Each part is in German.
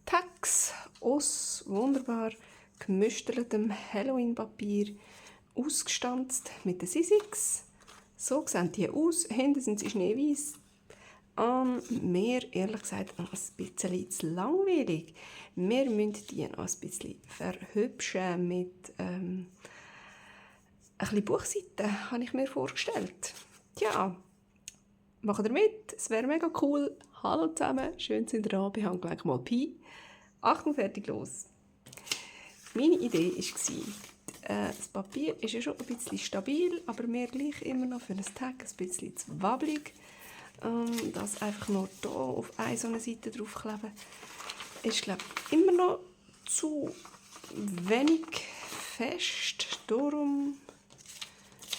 Tags aus wunderbar gemüsteltem Halloween-Papier ausgestanzt mit den Sissigs. So sehen die aus. Hinten sind sie schneeweiß. Mir, ehrlich gesagt, noch ein bisschen zu langweilig. Wir müssen die noch ein bisschen verhübschen mit ein bisschen Buchseiten, habe ich mir vorgestellt. Ja, macht ihr mit? Es wäre mega cool. Hallo zusammen, schön sind ihr da. Wir haben gleich mal Pi. Achtung, fertig, los. Meine Idee war, das Papier ist ja schon ein bisschen stabil, aber mir gleich immer noch für einen Tag ein bisschen zu wabbelig. Das einfach nur hier auf eine so eine Seite draufkleben, ist, glaube ich, immer noch zu wenig fest. Darum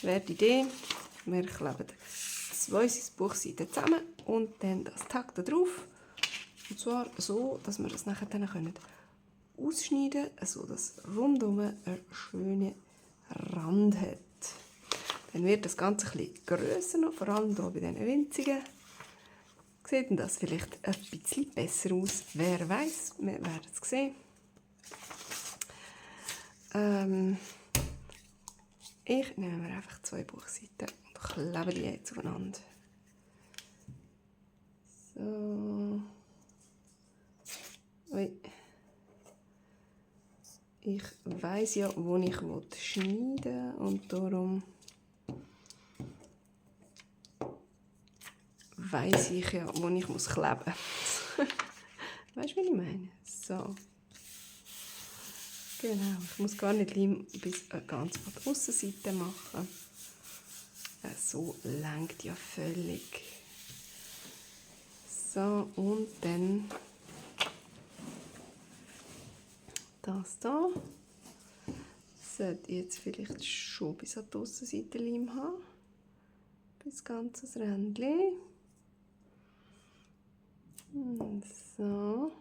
wäre die Idee, wir kleben 2 Buchseiten zusammen und dann das Tag da drauf. Und zwar so, dass wir das nachher dann ausschneiden können, sodass rundum einen schönen Rand hat. Dann wird das Ganze ein bisschen grösser noch, vor allem hier bei diesen winzigen. Sieht das vielleicht ein bisschen besser aus? Wer weiß, wir werden es sehen. Ich nehme mir einfach 2 Buchseiten und klebe die jetzt aufeinander. So. Ui. Ich weiss ja, wo ich schneiden will und darum weiss ich ja, wo ich kleben muss. Weißt du, was ich meine? So. Genau, ich muss gar nicht Leim bis ganz von der Aussenseite machen. So lenkt ja völlig. So, und dann das da. Sollte jetzt vielleicht schon bis an die Aussenseite Leim haben. Bis ganz das Rändchen. So.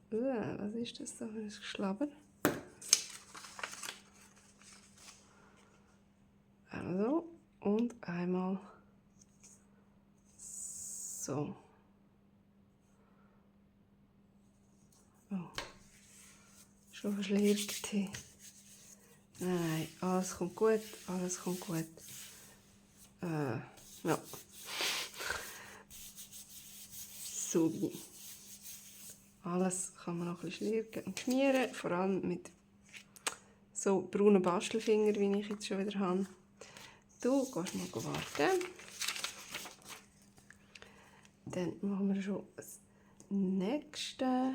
Was ist das da für ein Geschlabber? Also, und einmal so. Oh. Schon verschlägt. Nein, alles kommt gut, alles kommt gut. Ja. So wie. Alles kann man noch ein bisschen schlürgen und schmieren, vor allem mit so braunen Bastelfingern, wie ich jetzt schon wieder habe. Du gehst mal warten. Dann machen wir schon das nächste.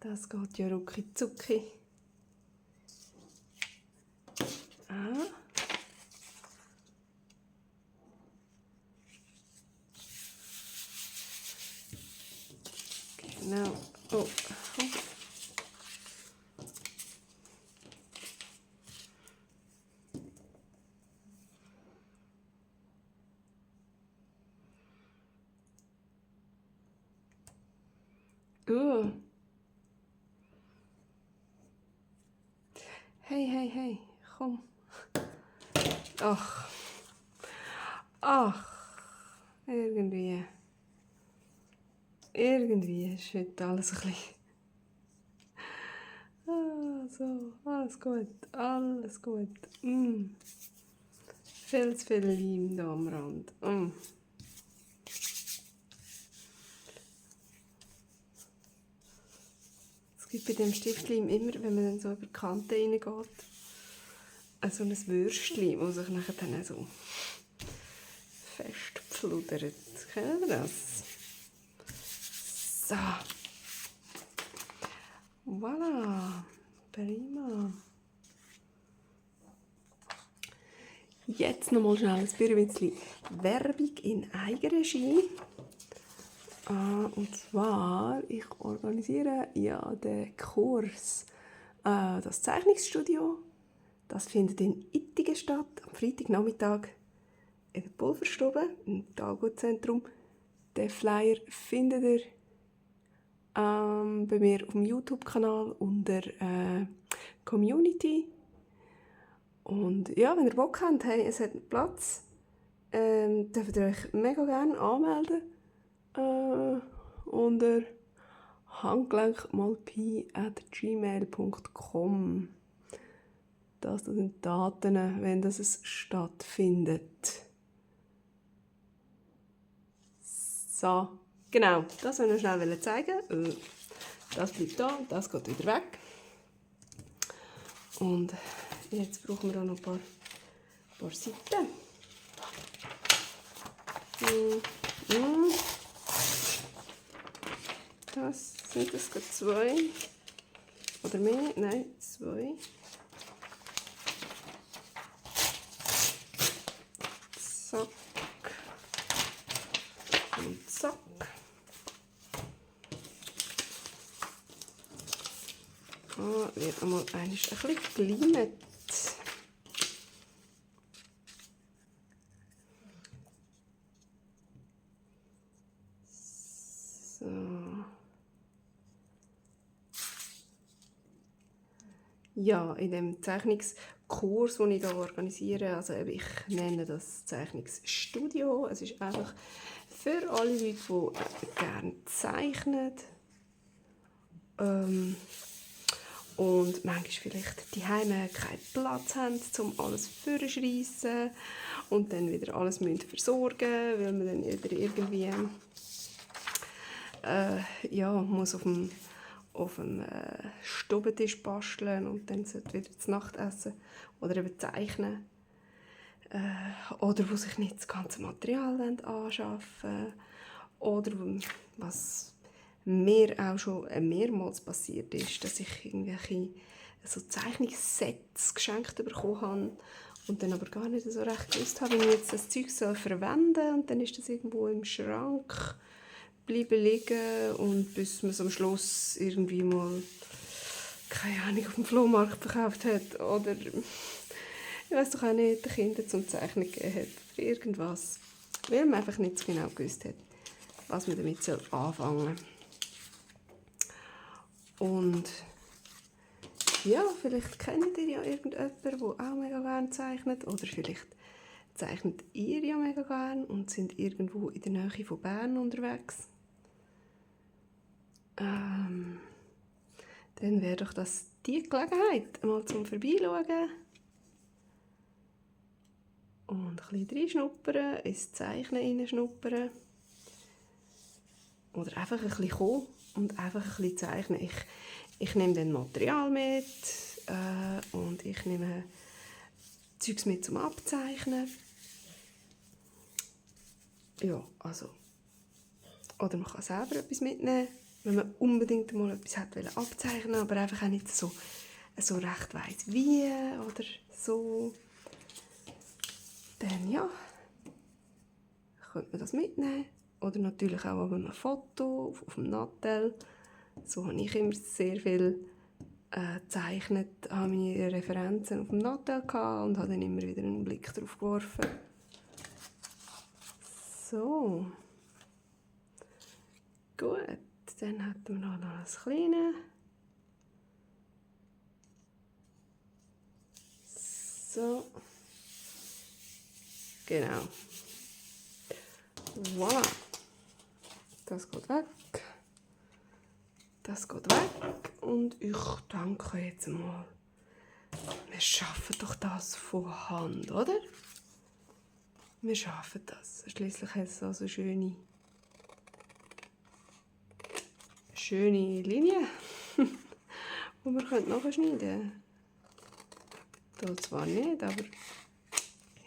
Das geht ja rucki zucki. Genau. Oh. Hey, komm. Ach, irgendwie ist heute alles ein bisschen... so, alles gut. Viel zu viel Leim hier am Rand. Es gibt bei dem Stiftleim immer, wenn man dann so über die Kante reingeht, so ein Würstchen, das sich nachher dann so festpfludert. Kennen ihr das? So. Voilà. Prima. Jetzt noch mal schnell ein bisschen Werbung in Eigenregie. Und zwar, ich organisiere ja den Kurs, das Zeichnungsstudio. Das findet in Ittigen statt, am Freitagnachmittag in der Pulverstube, im Talgutzentrum. Den Flyer findet ihr bei mir auf dem YouTube-Kanal unter Community. Und ja, wenn ihr Bock habt, hey, es hat Platz, dürft ihr euch mega gerne anmelden. unter handgelenkmalpie@gmail.com. Das sind Daten, wenn das stattfindet. So, genau, das wollte ich noch schnell zeigen. Das bleibt da, das geht wieder weg. Und jetzt brauchen wir auch noch ein paar Seiten. Sind das gerade 2? Oder mehr? Nein, 2. Zack. Und zack. Wird einmal ein bisschen gelimmt. So. Ja, in dem Zeichnungskurs, den ich hier organisiere, also ich nenne das Zeichnungsstudio. Es ist einfach für alle Leute, die gerne zeichnen. Und manchmal vielleicht die Heime keinen Platz haben, um alles vorzuschreissen und dann wieder alles versorgen, weil man dann wieder irgendwie muss auf dem Stubentisch basteln und dann sollte wieder das Nachtessen oder eben zeichnen. Oder wo sich nicht das ganze Material anschaffen oder was mir auch schon mehrmals passiert ist, dass ich irgendwelche so Zeichnungssets geschenkt bekommen habe und dann aber gar nicht so recht gewusst habe, wie ich jetzt das Zeug verwenden soll. Und dann ist das irgendwo im Schrank bleiben liegen und bis man es am Schluss irgendwie mal, keine Ahnung, auf dem Flohmarkt verkauft hat oder ich weiß doch auch nicht, den Kindern zum Zeichnen gegeben hat oder irgendwas, weil man einfach nicht so genau gewusst hat, was man damit anfangen soll. Und ja, vielleicht kennt ihr ja irgendjemanden, der auch mega gerne zeichnet. Oder vielleicht zeichnet ihr ja mega gerne und sind irgendwo in der Nähe von Bern unterwegs. Dann wäre doch das die Gelegenheit, mal zum Vorbeischauen. Und ein bisschen reinschnuppern, ins Zeichnen reinschnuppern. Oder einfach ein bisschen kommen und einfach ein bisschen zeichnen. Ich nehme dann Material mit und ich nehme Zeugs mit zum Abzeichnen. Ja, also. Oder man kann selber etwas mitnehmen, wenn man unbedingt mal etwas abzeichnen wollte, aber einfach auch nicht so recht weiss wie oder so. Dann ja, könnte man das mitnehmen. Oder natürlich auch auf einem Foto, auf dem Nattel. So habe ich immer sehr viel gezeichnet, habe meine Referenzen auf dem Nattel gehabt und habe dann immer wieder einen Blick drauf geworfen. So. Gut, dann hätten wir noch das Kleine. So. Genau. Voilà. Das geht weg. Das geht weg. Und ich denke jetzt mal, wir schaffen doch das von Hand, oder? Wir schaffen das. Schliesslich hat es also schöne Linien, die wir nachschneiden können. Hier zwar nicht, aber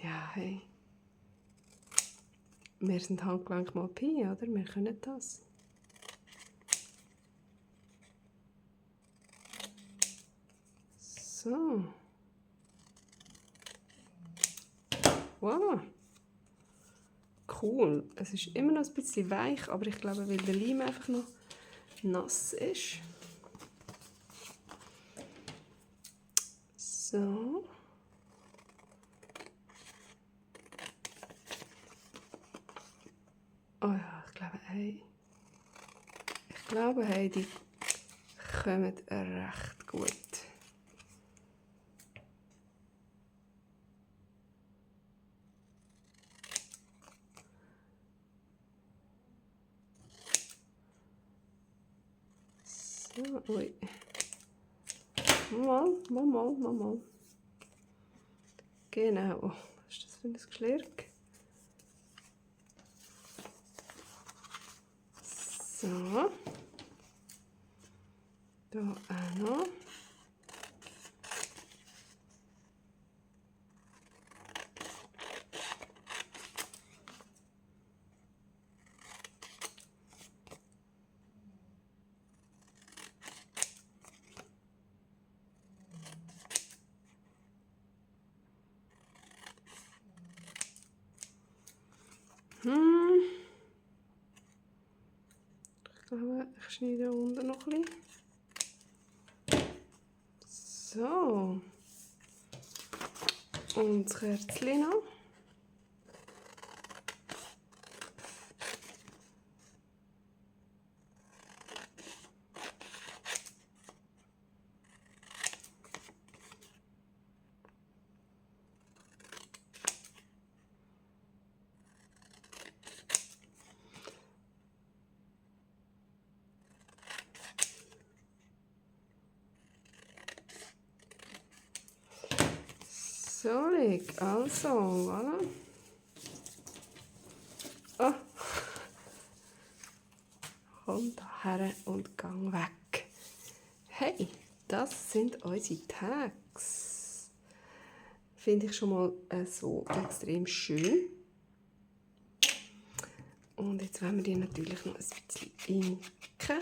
ja, hey. Wir sind Handgelenkmalpie, oder? Wir können das. So. Wow. Cool. Es ist immer noch ein bisschen weich, aber ich glaube, weil der Leim einfach noch nass ist. So. Oh ja, ich glaube, hey, die kommen recht gut. So, ui. Mal. Genau. Was ist das für ein Geschlirk? So. Da auch noch. Ich glaube, ich schneide unten noch ein bisschen. So. Und das Kerzchen noch. So, also, voilà. Oh. Komm daher und gang weg. Hey, das sind unsere Tags. Finde ich schon mal so extrem schön. Und jetzt wollen wir die natürlich noch ein bisschen inken.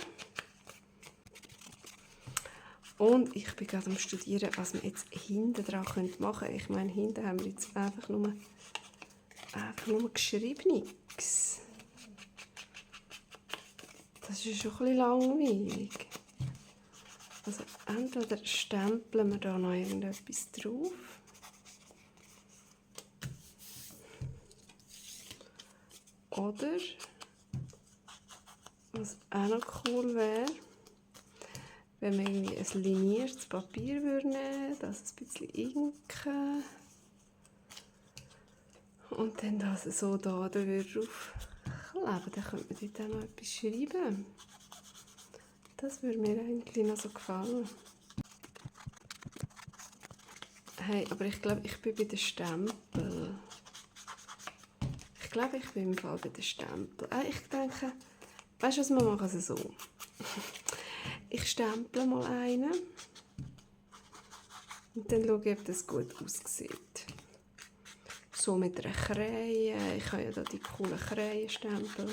Und ich bin gerade am Studieren, was wir jetzt hinten dran machen können. Ich meine, hinten haben wir jetzt einfach nur Geschriebenes. Das ist schon ein bisschen langweilig. Also entweder stempeln wir da noch irgendetwas drauf. Oder, was auch noch cool wäre, wenn wir irgendwie ein liniertes Papier nehmen würden, das ein bisschen inken und dann das so da drauf kleben, dann könnte man dort auch noch etwas schreiben. Das würde mir eigentlich noch so gefallen. Hey, aber ich glaube, ich bin bei den Stempeln. Ich glaube, ich bin im Fall bei den Stempeln. Ich denke, weißt du was, wir machen es so. Ich stemple mal einen und dann schaue ich, ob das gut aussieht. So mit einer Kreie. Ich habe ja da die coolen Kreienstempel.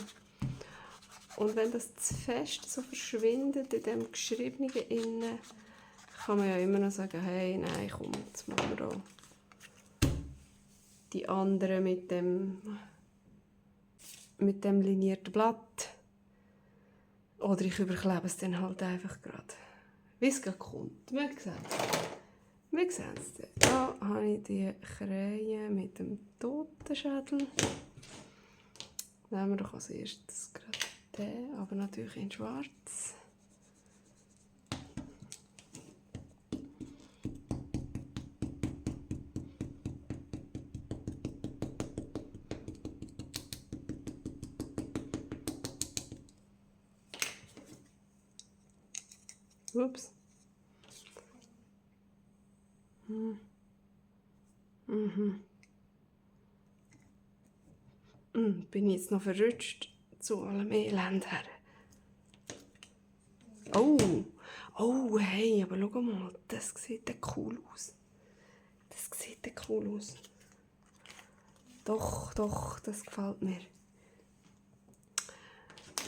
Und wenn das zu fest so verschwindet in dem Geschriebenen innen, kann man ja immer noch sagen, hey, nein, komm, jetzt machen wir da die anderen mit dem linierten Blatt. Oder ich überklebe es dann halt einfach gerade, wie es gerade kommt. Wir sehen es. Da habe ich die Krähe mit dem Totenschädel. Nehmen wir doch als erstes gerade den, aber natürlich in schwarz. Ups. Bin ich jetzt noch verrutscht zu allem Elend her. Oh, hey, aber schau mal, das sieht cool aus. Doch, das gefällt mir.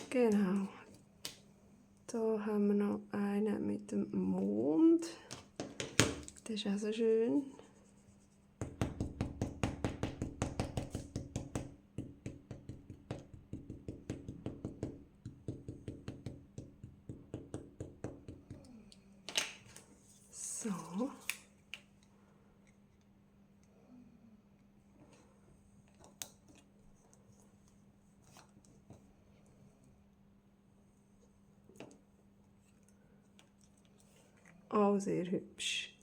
Genau. Da haben wir noch einen mit dem Mond. Das ist auch so schön. So. Oh, sehr hübsch.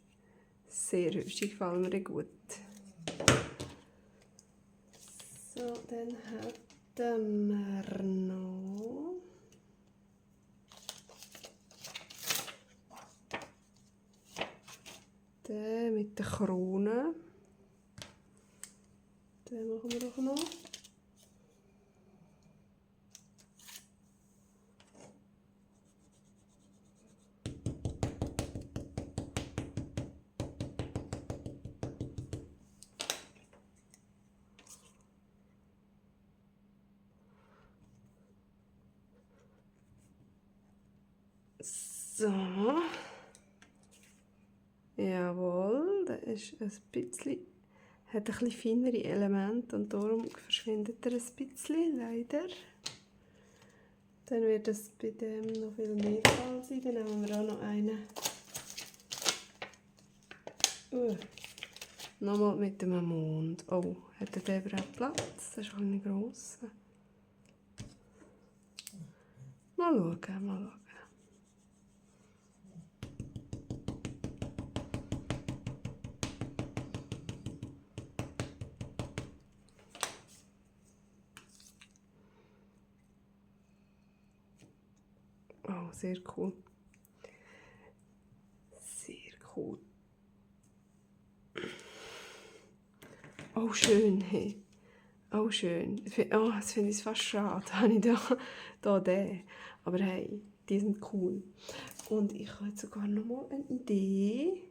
Sehr hübsch, die gefallen mir gut. So, dann hätten wir noch mit der Krone. Den machen wir doch noch. So. Jawohl, der ist ein bisschen, hat ein bisschen feinere Elemente und darum verschwindet er ein bisschen, leider. Dann wird es bei dem noch viel mehr Fall sein. Dann nehmen wir auch noch einen. Nochmal mit dem Mond. Oh, hat der überhaupt Platz? Das ist auch ein grosser. Mal schauen, mal schauen. Oh, sehr cool. Sehr cool. Oh, schön, hey. Oh, schön. Oh, das finde ich fast schade. Habe ich da den. Aber hey, die sind cool. Und ich habe jetzt sogar noch mal eine Idee.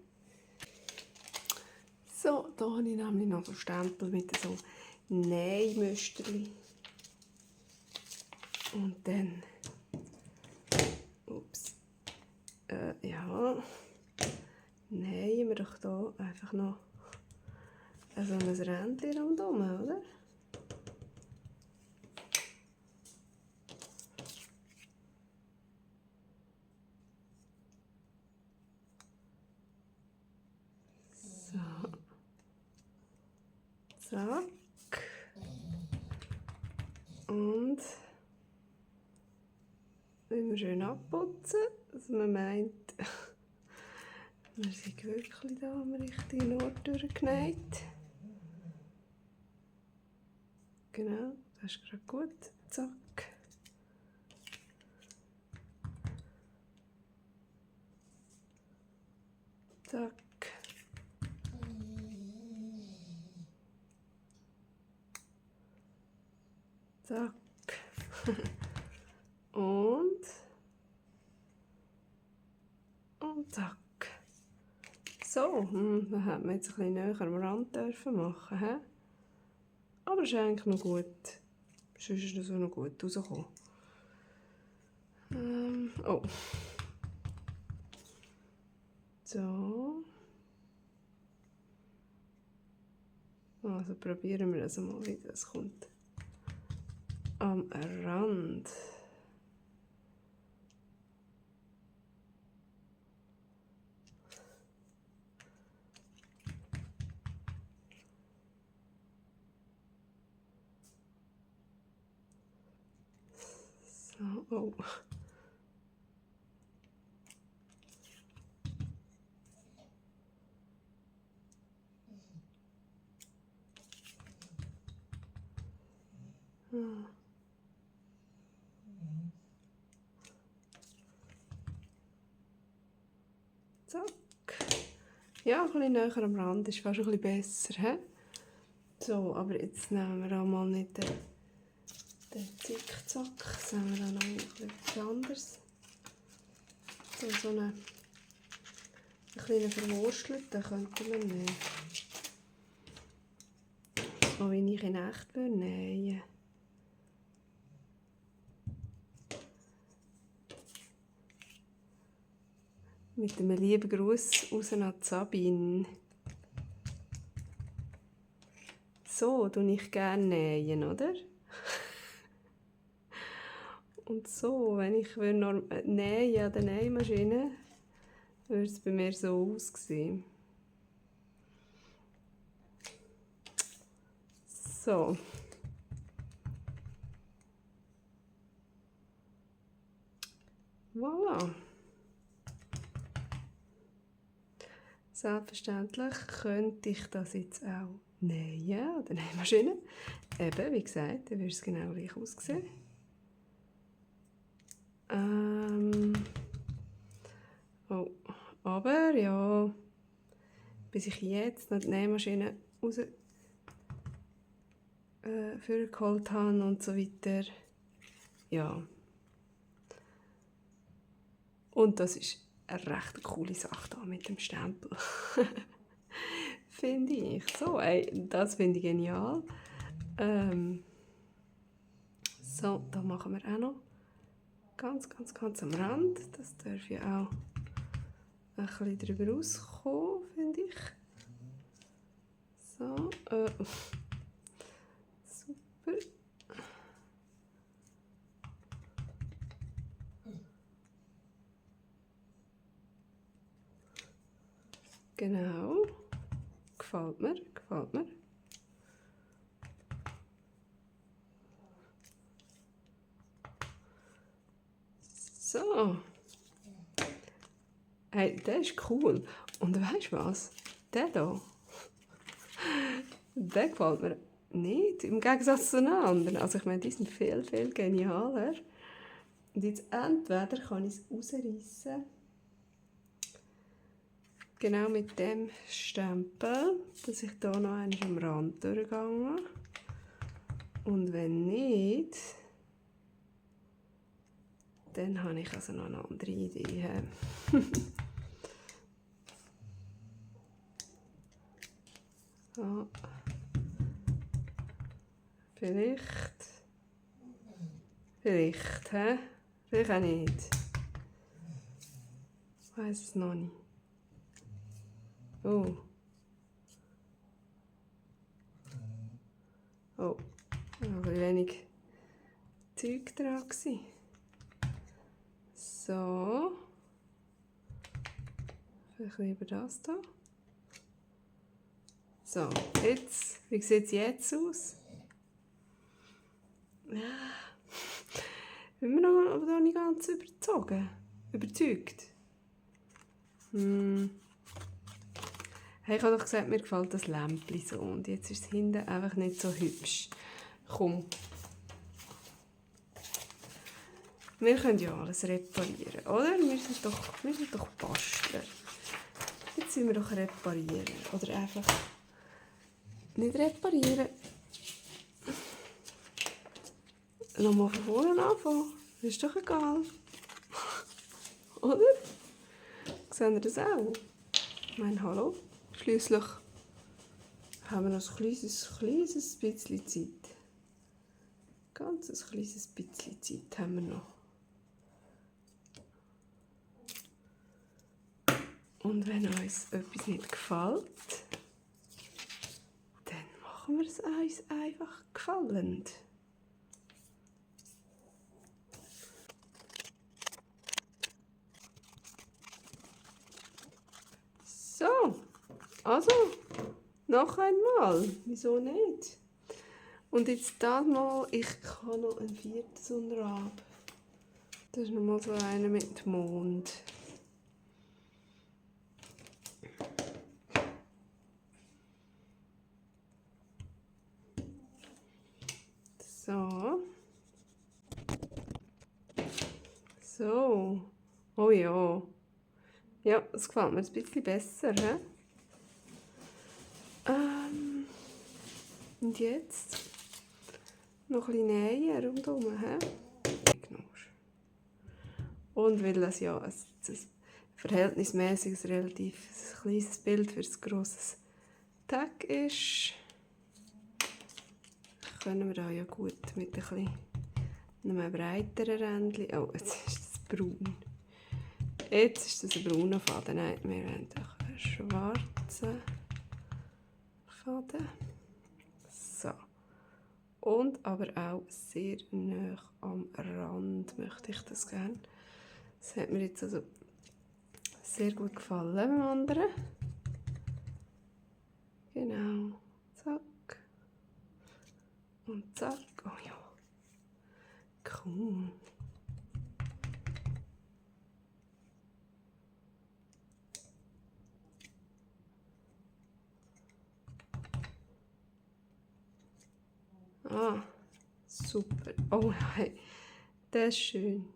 So, da habe ich nämlich noch so Stempel mit so Nähmüsterchen. Und dann... Ups. Ja. Nähen wir doch hier einfach noch so ein Rändchen rundherum, oder? So. Zack. Und immer schön abputzen, dass man meint, wir sind wirklich da am richtigen Ort durchgenäht. Genau, das ist gerade gut. Zack. Zack. Zack. Und zack. So, dann hätte man jetzt ein bisschen näher am Rand dürfen machen. He? Aber es ist eigentlich noch gut. Sonst ist es noch gut rausgekommen. Oh. So. Also probieren wir das mal, wie das kommt. Am Rand. So, oh. Zack. Ja, ein bisschen näher am Rand ist fast ein bisschen besser. He? So, aber jetzt nehmen wir auch mal nicht den Zickzack, sondern wir auch noch etwas anderes. So einen kleinen verwurstelten könnte man nehmen. So wie ich in echt nähen würde. Mit einem lieben Gruß raus an Sabine. So tue ich gerne nähen, oder? Und so, wenn ich nähen an der Nähmaschine, würde es bei mir so aussehen. So. Voilà. Selbstverständlich könnte ich das jetzt auch nähen an der Nähmaschine. Eben, wie gesagt, dann würde es genau gleich aussehen. Oh, aber ja, bis ich jetzt noch die Nähmaschine raus vorgeholt habe und so weiter. Ja. Und das ist eine recht coole Sache da mit dem Stempel. Finde ich. So, das finde ich genial. So, da machen wir auch noch ganz am Rand. Das darf ja auch ein bisschen drüber rauskommen, finde ich. So, super. Genau. Gefällt mir, gefällt mir. So. Hey, der ist cool. Und weißt du was? Der hier, der gefällt mir nicht, im Gegensatz zu den anderen. Also ich meine, die sind viel genialer. Und jetzt entweder kann ich es rausreißen, genau mit dem Stempel, dass ich hier noch einmal am Rand durchgehe. Und wenn nicht, dann habe ich also noch eine andere Idee. So. Vielleicht, hä? Vielleicht auch nicht. Ich weiss es noch nicht. Oh. Oh, ein bisschen wenig Zeug dran gewesen. So. Vielleicht lieber das hier. So, jetzt, wie sieht es jetzt aus? Ja. Bin mir noch nicht ganz überzeugt. Hey, ich habe doch gesagt, mir gefällt das Lämpchen so. Und jetzt ist es hinten einfach nicht so hübsch. Komm. Wir können ja alles reparieren, oder? Wir sind doch Bastler. Jetzt sind wir doch reparieren. Oder einfach nicht reparieren. Nochmal von vorne anfangen. Das ist doch egal. Oder? Seht ihr das auch? Ich meine, hallo? Schliesslich haben wir noch ein kleines bisschen Zeit. Ganz ein kleines bisschen Zeit haben wir noch. Und wenn uns etwas nicht gefällt, dann machen wir es uns einfach gefallend. So, also, noch einmal, wieso nicht? Und jetzt das mal, ich kann noch ein viertes Unterab. Das ist nochmal so einer mit Mond. So. So. Oh ja. Ja, das gefällt mir ein bisschen besser. He? Und jetzt noch ein bisschen näher rundherum. Und weil das ja ein verhältnismäßig relativ kleines Bild für ein grosses Tag ist, können wir da ja gut mit einem breiteren Rändchen. Oh, jetzt ist das braun. Jetzt ist das ein brauner Faden. Nein, wir wollen doch einen schwarzen Faden. So. Und aber auch sehr nah am Rand möchte ich das gerne. Das hat mir jetzt also sehr gut gefallen beim anderen. Genau. Zack. Und zack. Oh ja. Cool. Ah, super. Oh nein, der ist schön.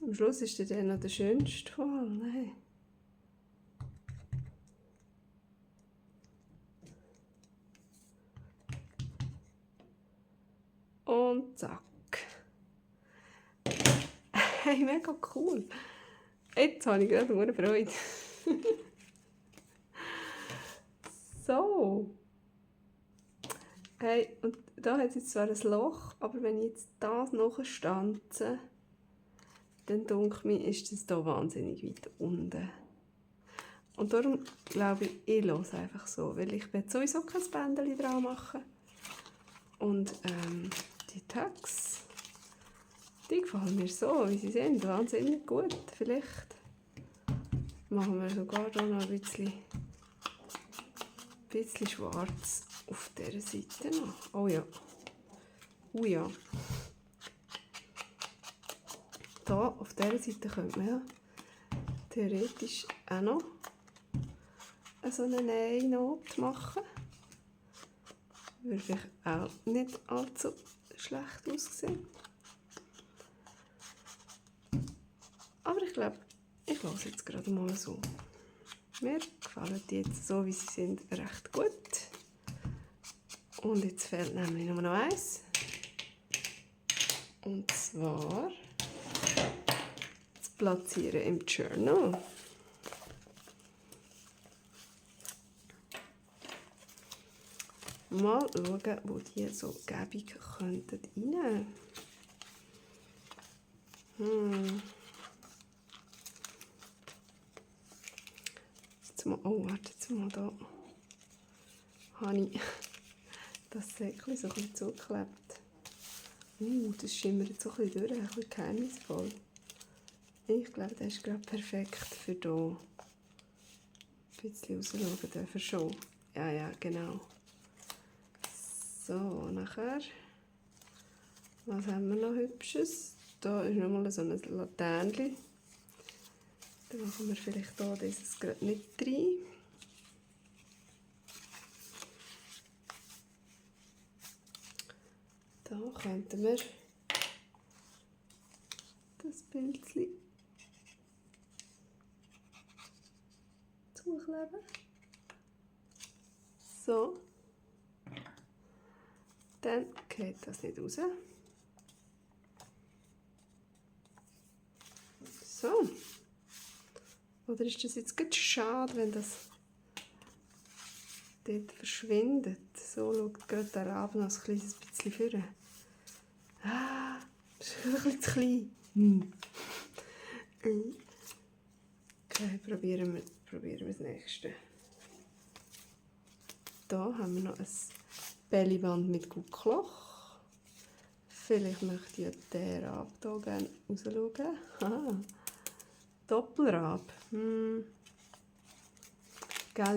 Am Schluss ist der noch der schönste von allen. Und zack. Hey, mega cool. Jetzt habe ich gerade eine Freude. So. Hey, und da hat es jetzt zwar ein Loch, aber wenn ich jetzt das nachstanze, dann denke ich, ist das hier wahnsinnig weit unten. Und darum glaube ich lasse einfach so, weil ich werde sowieso kein Bändchen dran machen. Und die Tags, die gefallen mir so, wie sie sind, wahnsinnig gut. Vielleicht machen wir sogar da noch ein bisschen schwarz auf dieser Seite noch. Oh ja. Ja. Da auf dieser Seite könnte man ja theoretisch auch noch so eine Nähnot machen. Würde vielleicht auch nicht allzu schlecht aussehen. Aber ich glaube, ich lasse jetzt gerade mal so. Mir gefallen die jetzt so, wie sie sind, recht gut. Und jetzt fehlt nämlich nur noch eins. Und zwar das Platzieren im Journal. Mal schauen, wo die so gäbig könnten rein. Jetzt mal, oh, warte, jetzt mal da. Habe ich das Säckchen so ein bisschen zugeklebt. Das schimmert so ein bisschen durch, ein bisschen geheimnisvoll. Ich glaube, das ist gerade perfekt für hier. Ein bisschen rausschauen dürfen schon. Ja, genau. So, nachher, was haben wir noch Hübsches? Da ist nochmal so ein Laternchen. Dann machen wir vielleicht hier dieses gerade nicht rein. Da könnten wir das Bildchen zukleben. So. Dann geht das nicht raus. So. Oder ist das jetzt gerade schade, wenn das dort verschwindet? So schaut gerade der Raben noch ein kleines bisschen vor. Ah, das ist ein bisschen zu klein. Okay, probieren wir das nächste. Da haben wir noch ein Bellyband mit Guckloch. Vielleicht möchte ich ja den Rab hier gerne rausschauen. Ah, Doppelrab. Gell,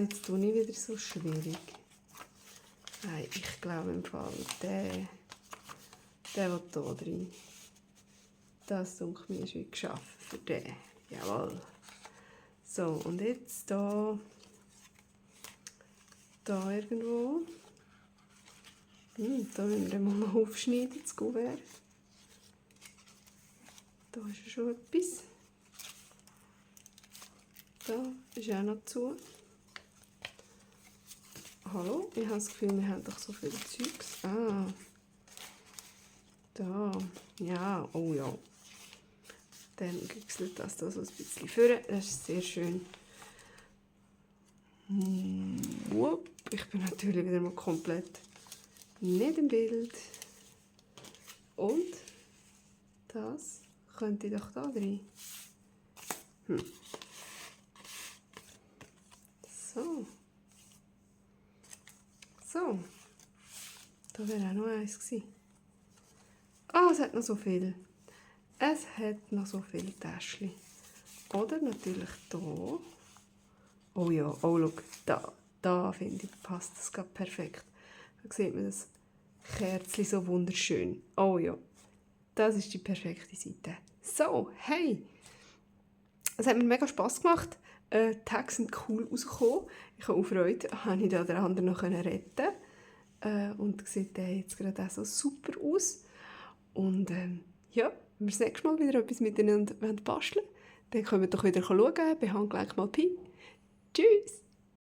jetzt tue ich wieder so schwierig. Nein, ich glaube im Fall, der will hier drin. Das denke ich, ist wie geschaffen für den. Jawohl. So, und jetzt da irgendwo. Da müssen wir mal aufschneiden, das Kuvert. Da ist ja schon etwas. Da ist auch noch zu. Hallo, ich habe das Gefühl, wir haben doch so viel Zeugs. Ah. Da. Ja, oh ja. Dann güchselt das da so ein bisschen vor. Das ist sehr schön. Ich bin natürlich wieder mal komplett nicht im Bild. Und das könnte ich doch da drin. So. So. Da wäre auch noch eins gewesen. Ah, es hat noch so viel. Es hat noch so viele Täschchen. Oder natürlich hier. Oh ja, oh schau, da finde ich, passt das gerade perfekt. Da sieht man das Kerzchen so wunderschön. Oh ja, das ist die perfekte Seite. So, hey, es hat mir mega Spass gemacht. Die Tags sind cool rausgekommen. Ich habe auch Freude, habe ich da den anderen noch retten und sieht der jetzt gerade auch so super aus. Und ja, wenn wir das nächste Mal wieder etwas miteinander basteln wollen, dann können wir doch wieder schauen, bei Handgelenk mal Pi. Tschüss!